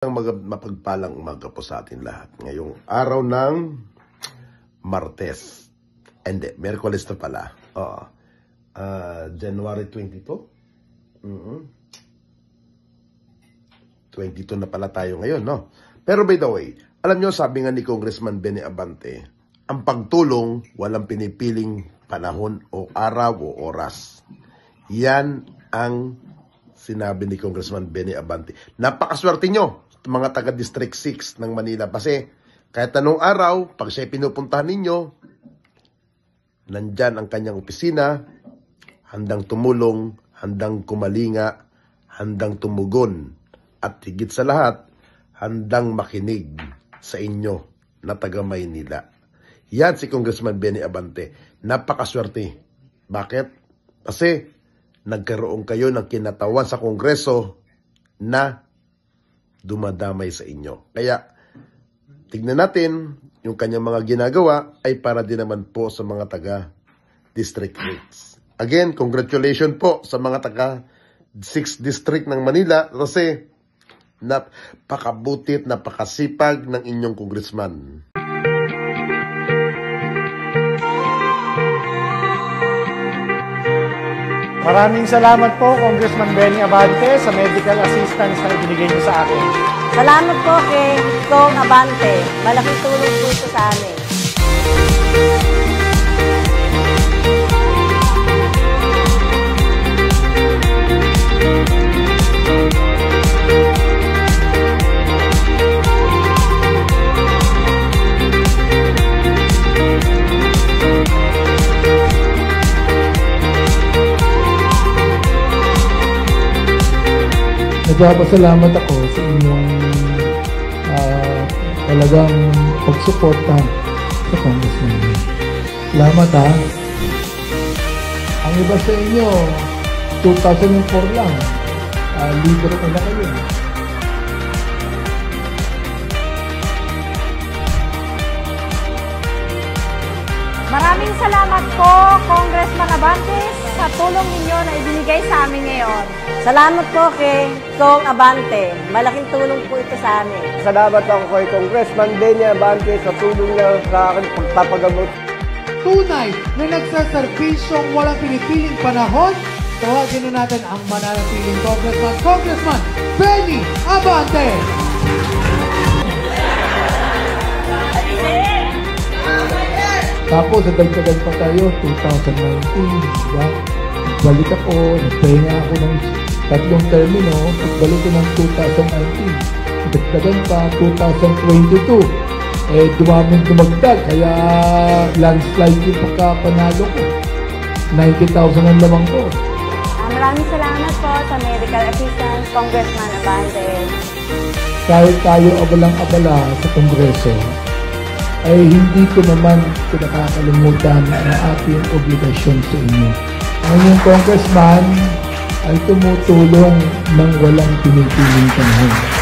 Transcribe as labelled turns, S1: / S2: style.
S1: Mapagpalang umaga po sa atin lahat. Ngayong araw ng Martes. Hindi, Miyerkules na pala. January 22? 22 na pala tayo ngayon, no? Pero by the way, alam nyo, sabi nga ni Congressman Benny Abante, ang pagtulong, walang pinipiling panahon o araw o oras. Yan ang sinabi ni Congressman Benny Abante. Napakaswerte nyo, mga taga District 6 ng Manila. Kasi kahit anong araw, pag siya pinupuntahan ninyo, nandyan ang kanyang opisina, handang tumulong, handang kumalinga, handang tumugon, at higit sa lahat, handang makinig sa inyo na taga Maynila. Yan si Congressman Benny Abante. Napakaswerte. Bakit? Kasi nagkaroon kayo ng kinatawan sa Kongreso na dumadamay sa inyo. Kaya, tignan natin, yung kanyang mga ginagawa ay para din naman po sa mga taga District 8. Again, congratulations po sa mga taga 6 District ng Manila kasi napakabutit, napakasipag ng inyong congressman.
S2: Maraming salamat po, Congressman Benny Abante, sa medical assistance na ibinigay niyo sa akin.
S3: Salamat po kay Kong Abante. Malaking tulong po ito sa amin.
S4: Nagpapasalamat ako sa inyong talagang pagsuporta sa Congressman. Salamat ha. Ang iba sa inyo, 2004 lang, leader ko na kayo.
S3: Maraming salamat po, Congressman Abante, sa tulong ninyo na ibinigay sa amin ngayon. Salamat po kay Kong Abante. Malaking tulong po ito sa amin.
S5: Salamat ako kay Congressman Benny Abante sa tulong niya sa akin pagpapagamot.
S4: Tunay na nagsaserbisyong walang pinipiling panahon, tawagin na natin ang mananatiling Congressman Benny Abante! Tapos, dagdagan pa tayo, 2019, diba? Balik ako, nagpahinga ako ng 3 termino, pagbalik ko ng 2019. Dagdagan pa, 2022. Dumaming dumagdag, kaya landslide yung pagkapanalo ko. 90,000 ang lamang ko.
S3: Maraming salamat po sa medical assistance, Congressman Abante.
S4: Kahit tayo abalang-abala sa Kongreso, ay hindi ko naman pinakakalimutan ang ating obligasyon sa inyo. Ang inyong congressman ay tumutulong ng walang pinipiling panahon.